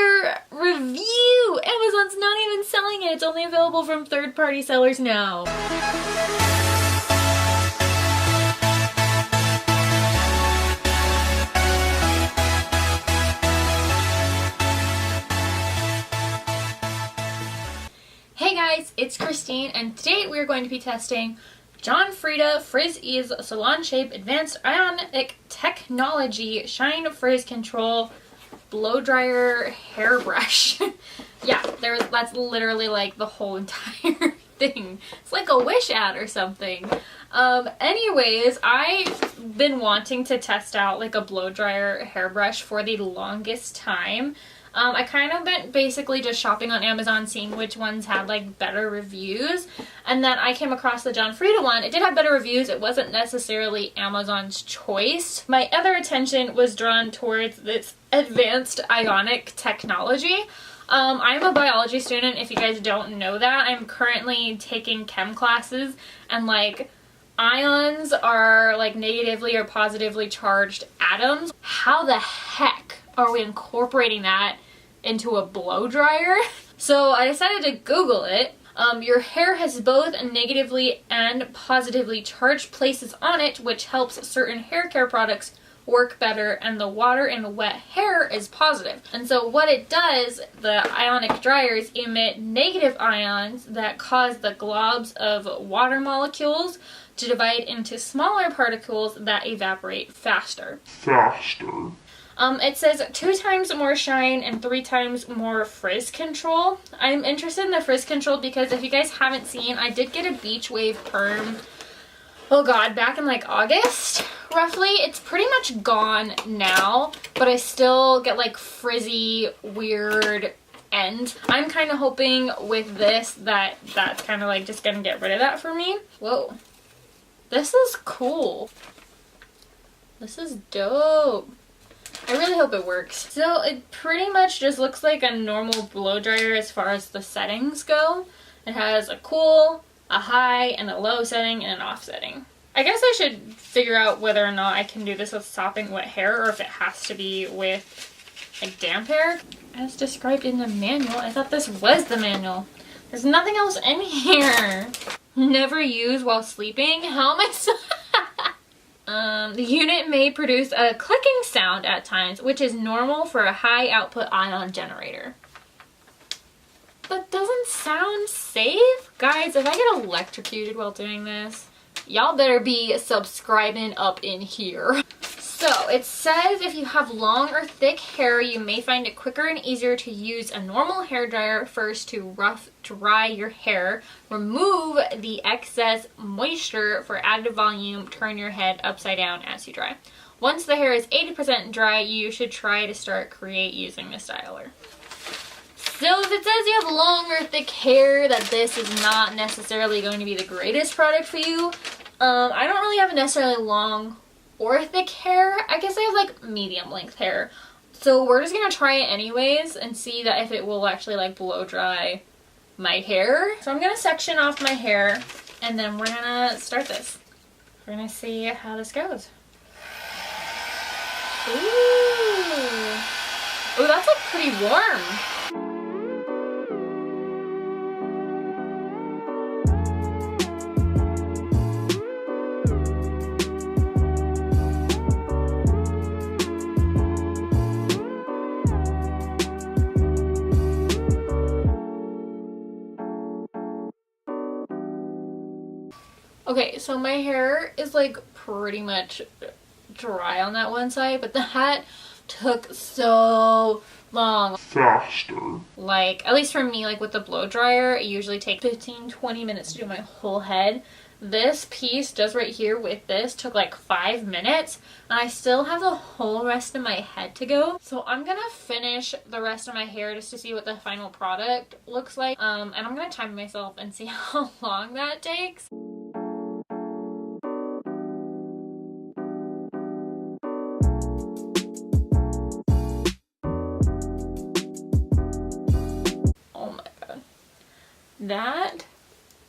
another review. Amazon's not even selling it. It's only available from third-party sellers now. Hey guys, it's Christine, and today we're going to be testing John Frieda Frizz Ease Salon Shape Advanced Ionic Technology Shine Frizz Control Blow Dryer Hairbrush. Yeah, that's literally like the whole entire thing. It's like a Wish ad or something. Anyways, I've been wanting to test out like a blow dryer hairbrush for the longest time. I kind of been basically just shopping on Amazon, seeing which ones had like better reviews, and then I came across the John Frieda one. It did have better reviews. It wasn't necessarily Amazon's choice. My other attention was drawn towards this advanced ionic technology. I'm a biology student, if you guys don't know that. I'm currently taking chem classes, and like ions are like negatively or positively charged atoms. How the heck are we incorporating that into a blow dryer? So I decided to Google it. Your hair has both negatively and positively charged places on it, which helps certain hair care products work better, and the water in wet hair is positive. And so what it does, the ionic dryers emit negative ions that cause the globs of water molecules to divide into smaller particles that evaporate faster. It says 2 times more shine and 3 times more frizz control. I'm interested in the frizz control because if you guys haven't seen, I did get a beach wave perm, oh god, back in like August, roughly. It's pretty much gone now, but I still get like frizzy, weird ends. I'm kind of hoping with this that that's kind of like just gonna get rid of that for me. Whoa. This is cool. This is dope. I really hope it works. So it pretty much just looks like a normal blow dryer as far as the settings go. It has a cool, a high, and a low setting, and an off setting. I guess I should figure out whether or not I can do this with sopping wet hair, or if it has to be with like damp hair. As described in the manual. I thought this was the manual. There's nothing else in here. Never use while sleeping. How am I so the unit may produce a clicking sound at times, which is normal for a high output ion generator. That doesn't sound safe. Guys, if I get electrocuted while doing this, y'all better be subscribing up in here. So it says if you have long or thick hair, you may find it quicker and easier to use a normal hair dryer first to rough dry your hair. Remove the excess moisture for added volume. Turn your head upside down as you dry. Once the hair is 80% dry, you should try to start using the styler. So if it says you have long or thick hair, that this is not necessarily going to be the greatest product for you. I don't really have necessarily long or thick hair. I guess I have like medium length hair. So we're just gonna try it anyways and see that if it will actually like blow dry my hair. So I'm gonna section off my hair and then we're gonna start this. We're gonna see how this goes. Ooh. Ooh, that's like pretty warm. Okay, so my hair is like pretty much dry on that one side, but that took so long. Faster. Like, at least for me, like with the blow dryer, it usually takes 15-20 minutes to do my whole head. This piece just right here with this took like 5 minutes, and I still have the whole rest of my head to go. So I'm gonna finish the rest of my hair just to see what the final product looks like. And I'm gonna time myself and see how long that takes. That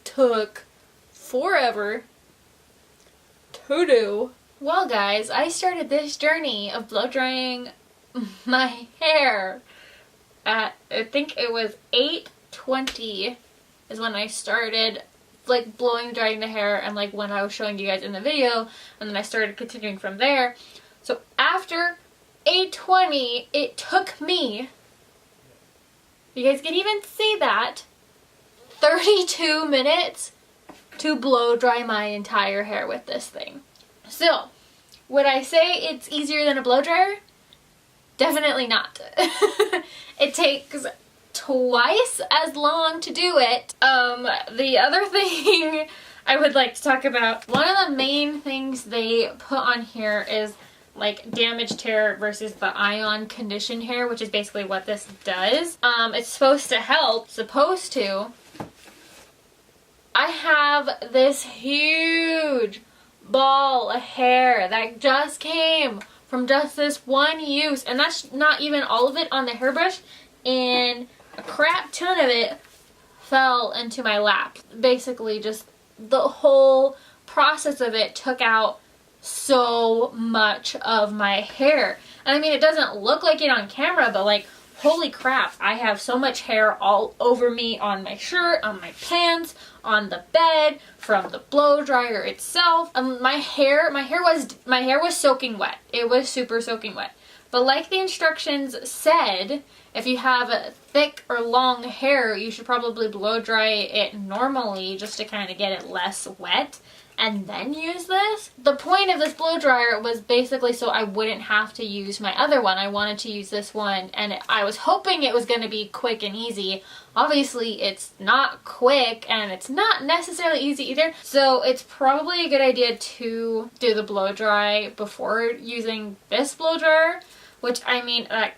took forever to do. Well guys, I started this journey of blow drying my hair at, I think it was 8:20 is when I started like blowing drying the hair, and like when I was showing you guys in the video, and then I started continuing from there. So after 8:20, it took me, you guys can even see that, 32 minutes to blow dry my entire hair with this thing. So, would I say it's easier than a blow dryer? Definitely not. It takes twice as long to do it. The other thing I would like to talk about, one of the main things they put on here is like damaged hair versus the ion conditioned hair, which is basically what this does. It's supposed to help, I have this huge ball of hair that just came from just this one use, and that's not even all of it on the hairbrush, and a crap ton of it fell into my lap. Basically just the whole process of it took out so much of my hair. And I mean, it doesn't look like it on camera, but like, holy crap, I have so much hair all over me, on my shirt, on my pants, on the bed, from the blow dryer itself. My hair was soaking wet. It was super soaking wet. But like the instructions said, if you have thick or long hair, you should probably blow dry it normally just to kind of get it less wet, and then use this. The point of this blow dryer was basically so I wouldn't have to use my other one. I wanted to use this one, and I was hoping it was going to be quick and easy. Obviously, it's not quick, and it's not necessarily easy either. So it's probably a good idea to do the blow dry before using this blow dryer, which, I mean, that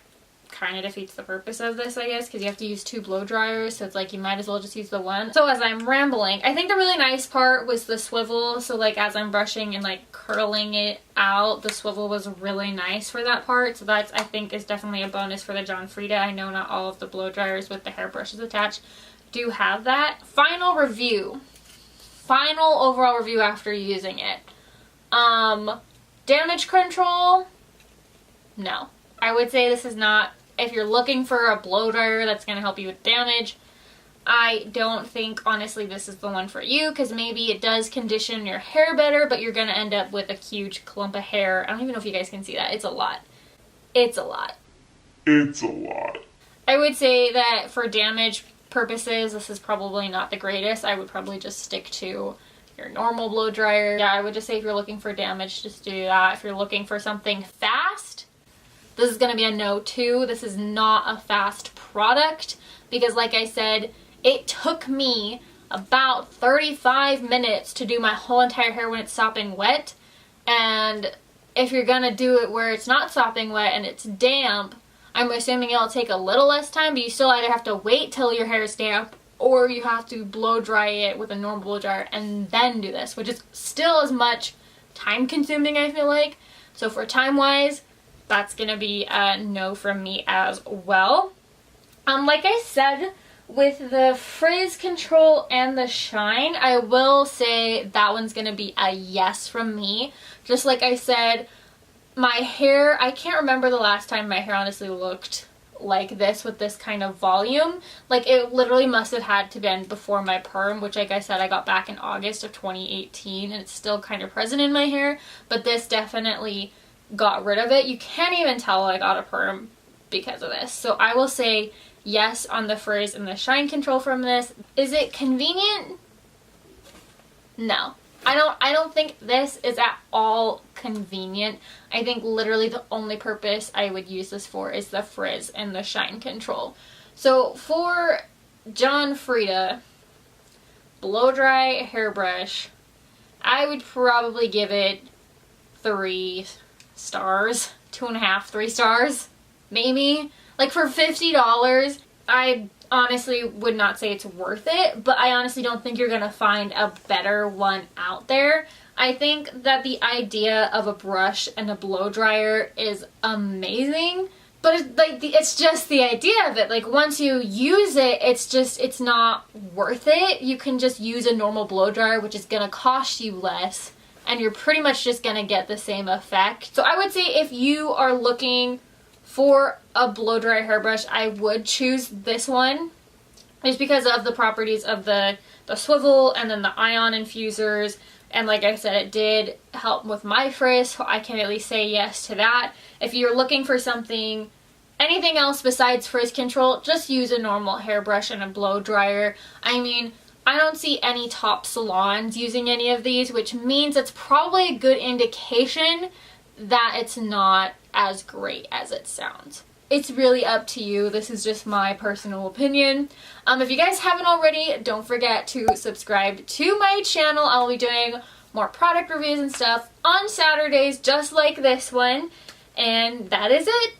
kind of defeats the purpose of this, I guess, because you have to use two blow dryers, so it's like you might as well just use the one. So as I'm rambling, I think the really nice part was the swivel. So like as I'm brushing and like curling it out, the swivel was really nice for that part. So that's, I think, is definitely a bonus for the John Frieda. I know not all of the blow dryers with the hairbrushes attached do have that. Final overall review after using it. Damage control, no. I would say this is not, if you're looking for a blow dryer that's going to help you with damage, I don't think, honestly, this is the one for you, because maybe it does condition your hair better, but you're going to end up with a huge clump of hair. I don't even know if you guys can see that. It's a lot. It's a lot. It's a lot. I would say that for damage purposes, this is probably not the greatest. I would probably just stick to your normal blow dryer. Yeah, I would just say if you're looking for damage, just do that. If you're looking for something fast, this is going to be a no too. This is not a fast product because, like I said, it took me about 35 minutes to do my whole entire hair when it's sopping wet. And if you're going to do it where it's not sopping wet and it's damp, I'm assuming it'll take a little less time, but you still either have to wait till your hair is damp or you have to blow dry it with a normal blow dryer and then do this, which is still as much time consuming, I feel like. So for time wise, that's gonna be a no from me as well. Like I said, with the frizz control and the shine, I will say that one's gonna be a yes from me. Just like I said, my hair, I can't remember the last time my hair honestly looked like this with this kind of volume. Like, it literally must have had to been before my perm, which, like I said, I got back in August of 2018, and it's still kind of present in my hair, but this definitely got rid of it. You can't even tell I got a perm because of this. So I will say yes on the frizz and the shine control from this. Is it convenient? No. I don't think this is at all convenient. I think literally the only purpose I would use this for is the frizz and the shine control. So for John Frieda blow dry hairbrush, I would probably give it 3 stars, 2.5, 3 stars, maybe. Like, for $50, I honestly would not say it's worth it, but I honestly don't think you're gonna find a better one out there. I think that the idea of a brush and a blow dryer is amazing, but it's just the idea of it. Like, once you use it, it's not worth it. You can just use a normal blow dryer, which is gonna cost you less, and you're pretty much just gonna get the same effect. So I would say if you are looking for a blow dry hairbrush, I would choose this one just because of the properties of the swivel and then the ion infusers. And like I said, it did help with my frizz, so I can at least say yes to that. If you're looking for something, anything else besides frizz control, just use a normal hairbrush and a blow dryer. I mean, I don't see any top salons using any of these, which means it's probably a good indication that it's not as great as it sounds. It's really up to you. This is just my personal opinion. If you guys haven't already, don't forget to subscribe to my channel. I'll be doing more product reviews and stuff on Saturdays, just like this one. And that is it.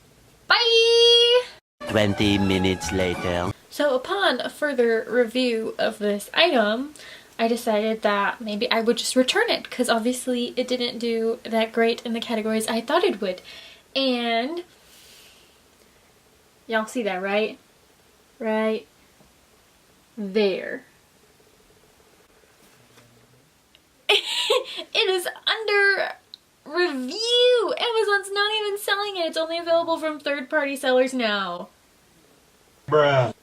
Bye! 20 minutes later. So upon a further review of this item, I decided that maybe I would just return it because obviously it didn't do that great in the categories I thought it would. And y'all see that, right? Right there. It is under review. Amazon's not even selling it. It's only available from third-party sellers now. Bruh.